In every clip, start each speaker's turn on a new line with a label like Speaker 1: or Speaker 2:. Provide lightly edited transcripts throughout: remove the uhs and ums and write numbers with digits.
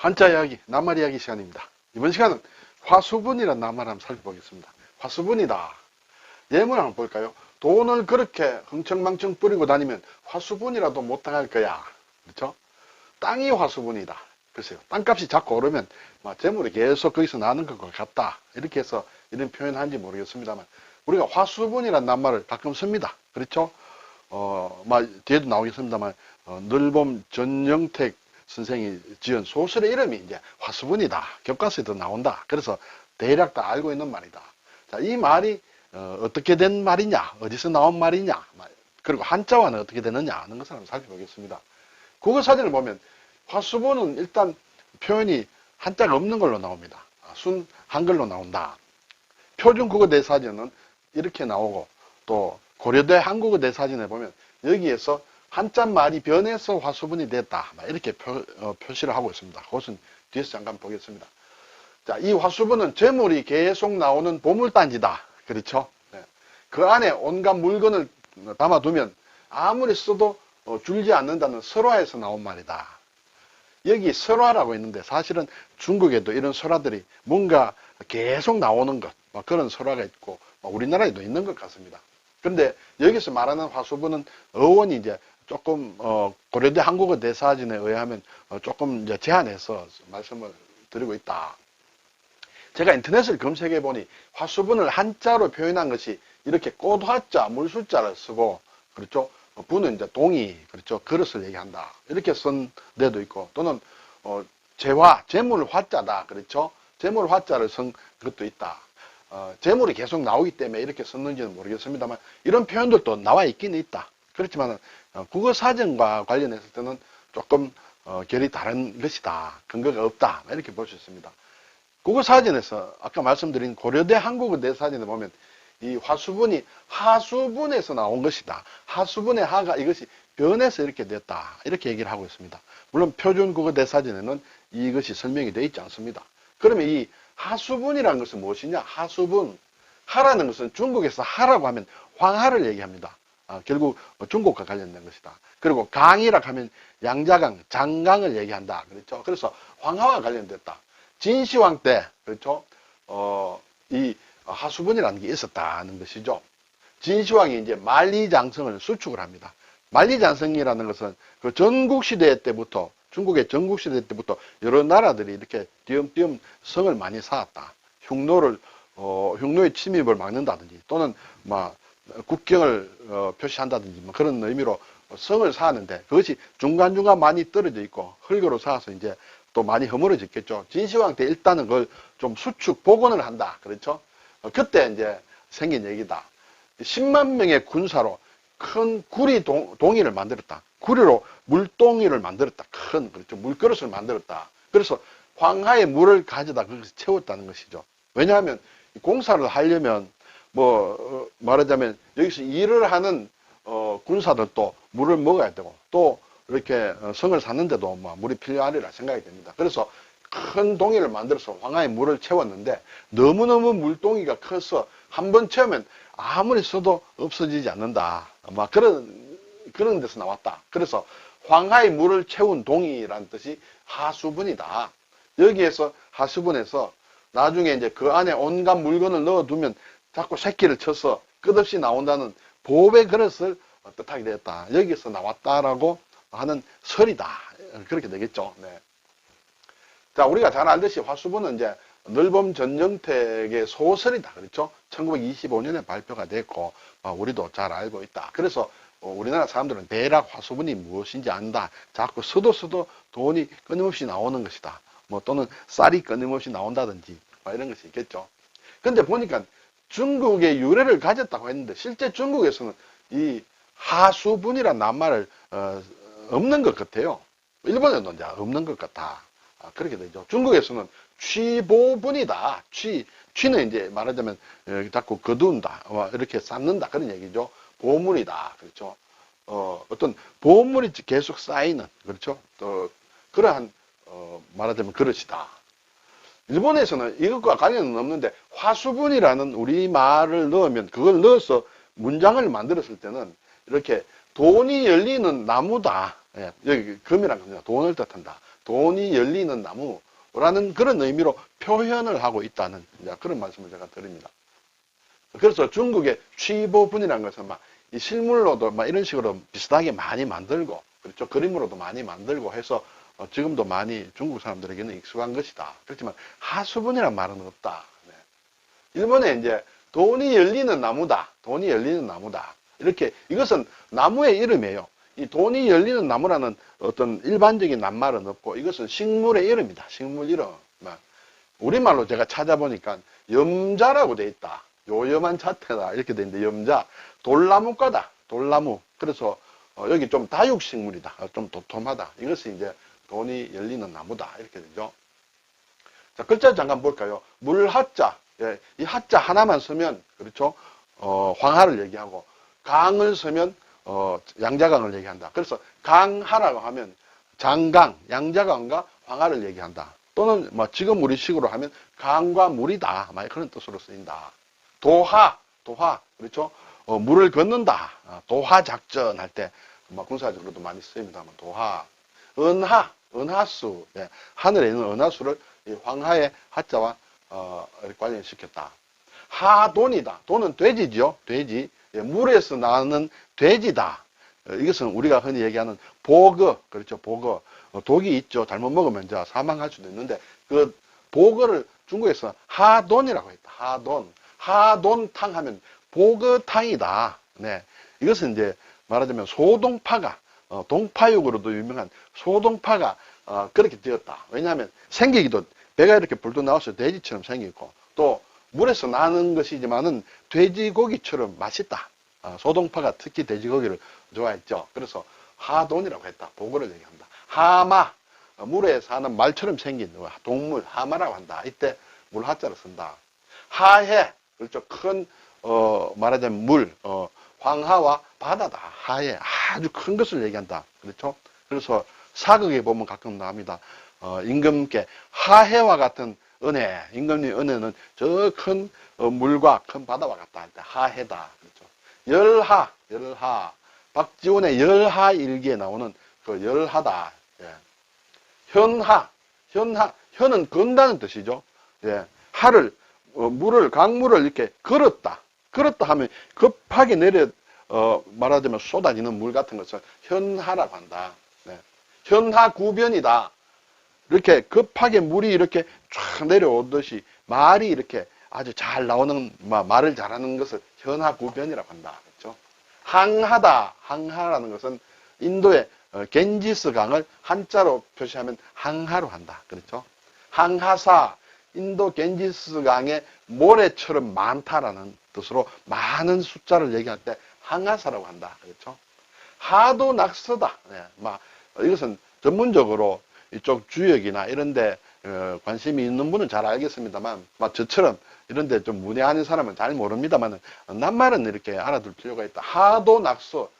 Speaker 1: 한자 이야기, 낱말 이야기 시간입니다. 이번 시간은 화수분이라는 낱말 한번 살펴보겠습니다. 화수분이다. 예문 한번 볼까요? 돈을 그렇게 흥청망청 뿌리고 다니면 화수분이라도 못 당할 거야. 그렇죠? 땅이 화수분이다. 글쎄요. 땅값이 자꾸 오르면 재물이 계속 거기서 나는 것과 같다. 이렇게 해서 이런 표현을 하는지 모르겠습니다만 우리가 화수분이라는 낱말을 가끔 씁니다. 그렇죠? 뒤에도 나오겠습니다만 늘봄 전영택 선생이 지은 소설의 이름이 이제 화수분이다. 교과서에도 나온다. 그래서 대략 다 알고 있는 말이다. 자, 이 말이 어떻게 된 말이냐, 어디서 나온 말이냐, 그리고 한자와는 어떻게 되느냐 하는 것을 한번 살펴보겠습니다. 국어사전을 보면 화수분은 일단 표현이 한자가 없는 걸로 나옵니다. 순 한글로 나온다. 표준 국어 대사전은 이렇게 나오고 또 고려대 한국어 대사전에 보면 여기에서 한자 말이 변해서 화수분이 됐다. 이렇게 표시를 하고 있습니다. 그것은 뒤에서 잠깐 보겠습니다. 자, 이 화수분은 재물이 계속 나오는 보물단지다. 그렇죠? 네. 그 안에 온갖 물건을 담아두면 아무리 써도 줄지 않는다는 설화에서 나온 말이다. 여기 설화라고 있는데 사실은 중국에도 이런 설화들이 뭔가 계속 나오는 것, 그런 설화가 있고 우리나라에도 있는 것 같습니다. 그런데 여기서 말하는 화수분은 어원이 이제 조금 고려대 한국어 대사전에 의하면 조금 이제 제한해서 말씀을 드리고 있다. 제가 인터넷을 검색해 보니 화수분을 한자로 표현한 것이 이렇게 꽃화자, 물수자를 쓰고 그렇죠. 분은 이제 동이 그렇죠. 그릇을 얘기한다. 이렇게 쓴 데도 있고 또는 재화, 재물 화자다. 그렇죠. 재물 화자를 쓴 것도 있다. 재물이 계속 나오기 때문에 이렇게 썼는지는 모르겠습니다만 이런 표현들도 나와 있긴 있다. 그렇지만 국어사전과 관련했을 때는 조금 결이 다른 것이다. 근거가 없다. 이렇게 볼 수 있습니다. 국어사전에서 아까 말씀드린 고려대 한국어 대사전에 보면 이 화수분이 하수분에서 나온 것이다. 하수분의 하가 이것이 변해서 이렇게 됐다. 이렇게 얘기를 하고 있습니다. 물론 표준 국어 대사전에는 이것이 설명이 되어 있지 않습니다. 그러면 이 하수분이라는 것은 무엇이냐? 하수분. 하라는 것은 중국에서 하라고 하면 황하를 얘기합니다. 결국 중국과 관련된 것이다. 그리고 강이라고 하면 양자강, 장강을 얘기한다. 그렇죠? 그래서 황하와 관련됐다. 진시황 때, 그렇죠? 이 하수분이라는 게 있었다는 것이죠. 진시황이 이제 만리장성을 수축을 합니다. 만리장성이라는 것은 그 전국시대 때부터, 중국의 전국시대 때부터 여러 나라들이 이렇게 띄엄띄엄 성을 많이 쌓았다. 흉노의 침입을 막는다든지 또는 국경을 표시한다든지 그런 의미로 성을 쌓았는데 그것이 중간중간 많이 떨어져 있고 흙으로 쌓아서 이제 또 많이 허물어졌겠죠. 진시황 때 일단은 그걸 좀 수축, 복원을 한다. 그렇죠? 그때 이제 생긴 얘기다. 10만 명의 군사로 큰 구리 동이를 만들었다. 구리로 물동이를 만들었다. 큰, 그렇죠. 물그릇을 만들었다. 그래서 황하의 물을 가져다 거기서 채웠다는 것이죠. 왜냐하면 공사를 하려면 말하자면 여기서 일을 하는 군사들도 물을 먹어야 되고 또 이렇게 성을 샀는데도 물이 필요하리라 생각이 됩니다. 그래서 큰 동이를 만들어서 황하의 물을 채웠는데 너무너무 물동이가 커서 한번 채우면 아무리 써도 없어지지 않는다. 그런 데서 나왔다. 그래서 황하의 물을 채운 동이라는 뜻이 하수분이다. 여기에서 하수분에서 나중에 이제 그 안에 온갖 물건을 넣어두면 자꾸 새끼를 쳐서 끝없이 나온다는 보배 그릇을 뜻하게 되었다. 여기서 나왔다라고 하는 설이다. 그렇게 되겠죠. 네. 자, 우리가 잘 알듯이 화수분은 이제 늘봄 전영택의 소설이다. 그렇죠? 1925년에 발표가 됐고, 우리도 잘 알고 있다. 그래서 우리나라 사람들은 대략 화수분이 무엇인지 안다. 자꾸 써도 돈이 끊임없이 나오는 것이다. 또는 쌀이 끊임없이 나온다든지, 이런 것이 있겠죠. 근데 보니까 중국의 유래를 가졌다고 했는데, 실제 중국에서는 이 하수분이라는 낱말을 없는 것 같아요. 일본에는 이제 없는 것 같다. 그렇게 되죠. 중국에서는 취보분이다. 취는 이제 말하자면 자꾸 거둔다. 이렇게 쌓는다. 그런 얘기죠. 보물이다. 그렇죠. 어떤 보물이 계속 쌓이는, 그렇죠. 또 그러한 말하자면 그릇이다. 일본에서는 이것과 관련은 없는데 화수분이라는 우리말을 넣으면 그걸 넣어서 문장을 만들었을 때는 이렇게 돈이 열리는 나무다. 여기 금이란 겁니다. 돈을 뜻한다. 돈이 열리는 나무라는 그런 의미로 표현을 하고 있다는 그런 말씀을 제가 드립니다. 그래서 중국의 취보분이라는 것은 막 이 실물로도 막 이런 식으로 비슷하게 많이 만들고, 그렇죠. 그림으로도 많이 만들고 해서 지금도 많이 중국 사람들에게는 익숙한 것이다. 그렇지만 하수분이라는 말은 없다. 네. 일본에 이제 돈이 열리는 나무다. 돈이 열리는 나무다. 이렇게, 이것은 나무의 이름이에요. 이 돈이 열리는 나무라는 어떤 일반적인 낱말은 없고, 이것은 식물의 이름이다. 식물 이름. 우리말로 제가 찾아보니까 염자라고 돼 있다. 요염한 자태다. 이렇게 돼 있는데, 염자. 돌나무과다. 돌나무. 그래서 여기 좀 다육식물이다. 좀 도톰하다. 이것이 이제 돈이 열리는 나무다. 이렇게 되죠. 자, 글자 잠깐 볼까요? 물하자. 예, 이 하자 하나만 쓰면, 그렇죠? 황하를 얘기하고, 강을 쓰면, 양자강을 얘기한다. 그래서 강하라고 하면 장강, 양자강과 황하를 얘기한다. 또는 뭐 지금 우리 식으로 하면 강과 물이다. 그런 뜻으로 쓰인다. 도하, 그렇죠? 물을 걷는다. 도하 작전 할 때, 군사적으로도 많이 쓰입니다만, 도하. 은하수. 예, 하늘에 있는 은하수를 황하의 하자와, 이렇게 관련시켰다. 하돈이다. 돈은 돼지죠. 돼지. 예, 물에서 나는 돼지다. 이것은 우리가 흔히 얘기하는 보거. 그렇죠. 보거. 독이 있죠. 잘못 먹으면 이제 사망할 수도 있는데, 그 보거를 중국에서 하돈이라고 했다. 하돈탕 하면 보거탕이다. 네. 이것은 이제 말하자면 소동파가, 동파육으로도 유명한 소동파가, 그렇게 되었다. 왜냐하면 생기기도 배가 이렇게 불도 나와서 돼지처럼 생기고, 또 물에서 나는 것이지만은 돼지고기처럼 맛있다. 소동파가 특히 돼지고기를 좋아했죠. 그래서 하돈이라고 했다. 보거를 얘기한다. 하마, 물에 사는 말처럼 생긴 동물, 하마라고 한다. 이때 물하자를 쓴다. 하해, 그렇죠. 큰, 말하자면 물, 황하와 바다다. 하해, 아주 큰 것을 얘기한다. 그렇죠. 그래서 사극에 보면 가끔 나옵니다. 임금께 하해와 같은 은혜, 임금님 은혜는 저 큰 물과 큰 바다와 같다 할 때 하해다. 그렇죠. 열하, 박지원의 열하 일기에 나오는 그 열하다. 예. 현은 건다는 뜻이죠. 예. 하를, 강물을 이렇게 걸었다 하면 급하게 말하자면 쏟아지는 물 같은 것을 현하라고 한다. 네. 현하구변이다. 이렇게 급하게 물이 이렇게 쫙 내려오듯이 말이 이렇게 아주 잘 나오는, 말을 잘하는 것을 현하구변이라고 한다. 그렇죠? 항하라는 것은 인도의 겐지스 강을 한자로 표시하면 항하로 한다. 그렇죠? 항하사, 인도 겐지스 강의 모래처럼 많다라는 뜻으로 많은 숫자를 얘기할 때 항하사라고 한다. 그렇죠? 하도 낙서다. 네, 이것은 전문적으로 이쪽 주역이나 이런데 관심이 있는 분은 잘 알겠습니다만, 저처럼 이런데 좀 문외한인 사람은 잘 모릅니다만, 낱말은 이렇게 알아둘 필요가 있다. 하도 낙서,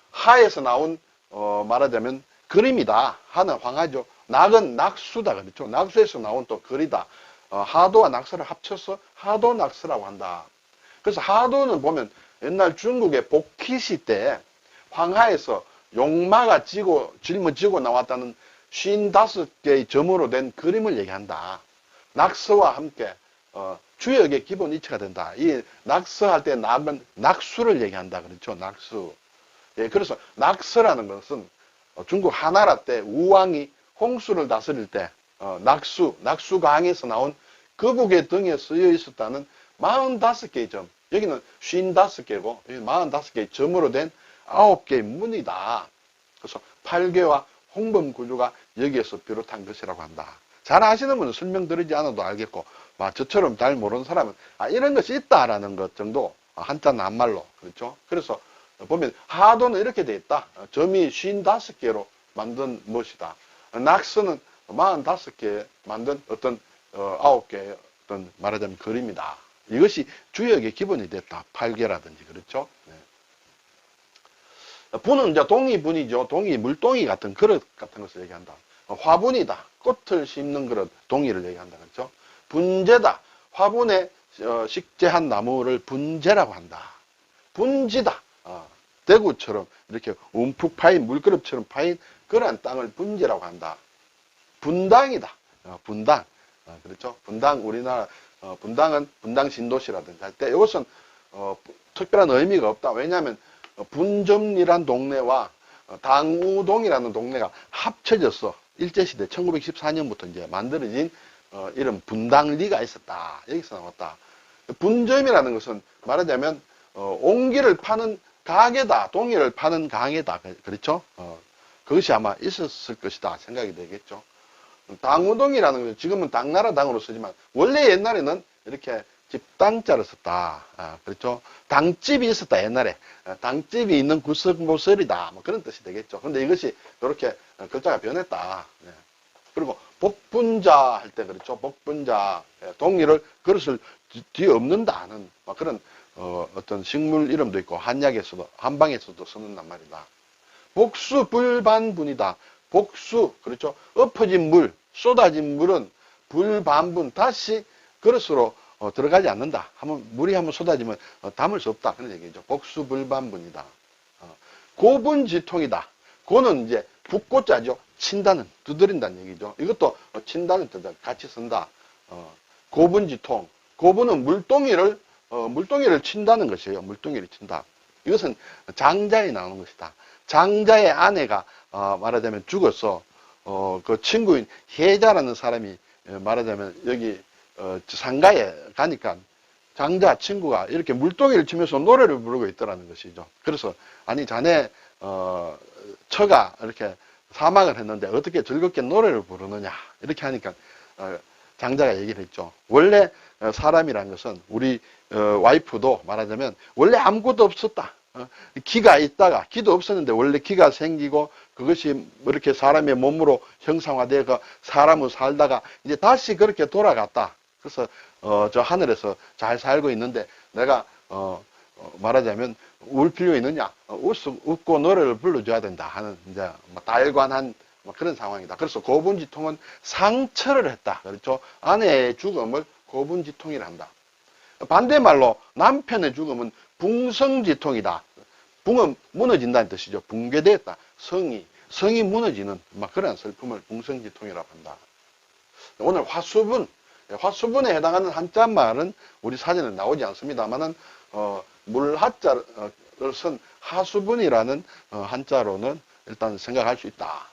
Speaker 1: 하에서 나온 말하자면 그림이다. 하는 황하죠. 낙은 낙수다. 그렇죠. 낙수에서 나온 또 글이다. 하도와 낙서를 합쳐서 하도 낙서라고 한다. 그래서 하도는 보면 옛날 중국의 복희시 때 황하에서 용마가 짊어지고 나왔다는 55개의 점으로 된 그림을 얘기한다. 낙서와 함께 주역의 기본 이체가 된다. 이 낙서할 때 낙은 낙수를 얘기한다. 그렇죠. 낙수. 예, 그래서 낙서라는 것은 중국 하나라 때 우왕이 홍수를 다스릴 때 낙수강에서 나온 거북의 등에 쓰여 있었다는 45개의 점. 여기는 55개고 45개의 점으로 된 9개의 문이다. 그래서 8개와 홍범 구조가 여기에서 비롯한 것이라고 한다. 잘 아시는 분은 설명드리지 않아도 알겠고, 저처럼 잘 모르는 사람은 이런 것이 있다라는 것 정도, 한자 낱말로. 그렇죠? 그래서 보면 하도는 이렇게 돼 있다. 점이 55개로 만든 무엇이다. 낙서는 45개 만든 어떤 9개의 어떤 말하자면 그림이다. 이것이 주역의 기본이 됐다. 8개라든지. 그렇죠? 네. 분은 이제 동이분이죠. 물동이 같은 그릇 같은 것을 얘기한다. 화분이다. 꽃을 심는 그릇, 동이를 얘기한다. 그렇죠? 분재다. 화분에 식재한 나무를 분재라고 한다. 분지다. 대구처럼 이렇게 움푹 파인 물그릇처럼 파인 그러한 땅을 분재라고 한다. 분당이다. 분당. 그렇죠? 분당, 우리나라, 분당은 분당 신도시라든지 할 때 이것은, 특별한 의미가 없다. 왜냐하면, 분점리란 동네와 당우동이라는 동네가 합쳐져서 일제시대 1914년부터 이제 만들어진, 이런 분당리가 있었다. 여기서 나왔다. 분점이라는 것은 말하자면, 옹기를 파는 가게다. 동이를 파는 가게다. 그렇죠? 그것이 아마 있었을 것이다 생각이 되겠죠. 당우동이라는 것은 지금은 당나라 당으로 쓰지만 원래 옛날에는 이렇게 집당자를 썼다. 그렇죠? 당집이 있었다 옛날에. 당집이 있는 구석모설이다. 뭐 그런 뜻이 되겠죠. 근데 이것이 이렇게 글자가 변했다. 네. 그리고 복분자 할 때 그렇죠. 복분자 동이를 그릇을 뒤엎는다는 그런 어떤 식물 이름도 있고 한약에서도 한방에서도 쓰는단 말이다. 복수불반분이다. 복수 그렇죠. 엎어진 물, 쏟아진 물은 불반분 다시 그릇으로 들어가지 않는다. 물이 한번 쏟아지면 담을 수 없다. 그런 얘기죠. 복수불반분이다. 고분지통이다. 고는 이제 붓고자죠. 친다는, 두드린다는 얘기죠. 이것도 친다는 뜻을 같이 쓴다. 고분지통. 고분은 물동이를 친다는 것이에요. 물동이를 친다. 이것은 장자에 나오는 것이다. 장자의 아내가 말하자면 죽어서 그 친구인 혜자라는 사람이 말하자면 여기 상가에 가니까 장자 친구가 이렇게 물동이를 치면서 노래를 부르고 있더라는 것이죠. 그래서 아니 자네 처가 이렇게 사망을 했는데 어떻게 즐겁게 노래를 부르느냐 이렇게 하니까 장자가 얘기를 했죠. 원래 사람이란 것은 우리 와이프도 말하자면 원래 아무것도 없었다. 기가 있다가 기도 없었는데 원래 기가 생기고 그것이 이렇게 사람의 몸으로 형상화되어 사람으로 살다가 이제 다시 그렇게 돌아갔다. 그래서 저 하늘에서 잘 살고 있는데 내가 말하자면 울 필요 있느냐? 웃고 노래를 불러줘야 된다 하는 이제 달관한 그런 상황이다. 그래서 고분지통은 상처를 했다. 그렇죠? 아내의 죽음을 고분지통이라 한다. 반대말로 남편의 죽음은 붕성지통이다. 붕은 무너진다는 뜻이죠. 붕괴되었다. 성이 무너지는 그런 슬픔을 붕성지통이라고 한다. 오늘 화수분에 해당하는 한자말은 우리 사전에 나오지 않습니다만은 물하자를 쓴 하수분이라는 한자로는 일단 생각할 수 있다.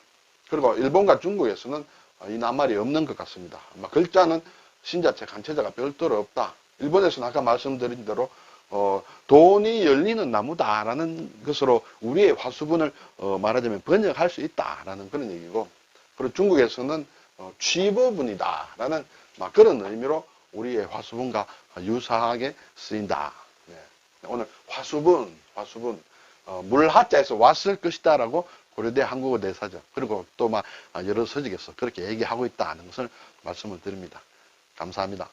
Speaker 1: 그리고 일본과 중국에서는 이 낱말이 없는 것 같습니다. 글자는 신자체, 간체자가 별도로 없다. 일본에서는 아까 말씀드린 대로 돈이 열리는 나무다라는 것으로 우리의 화수분을 말하자면 번역할 수 있다라는 그런 얘기고, 그리고 중국에서는 취보분이다라는 그런 의미로 우리의 화수분과 유사하게 쓰인다. 네. 오늘 화수분 물하자에서 왔을 것이다라고 고려대 한국어 대사전 그리고 또 여러 서적에서 그렇게 얘기하고 있다는 것을 말씀을 드립니다. 감사합니다.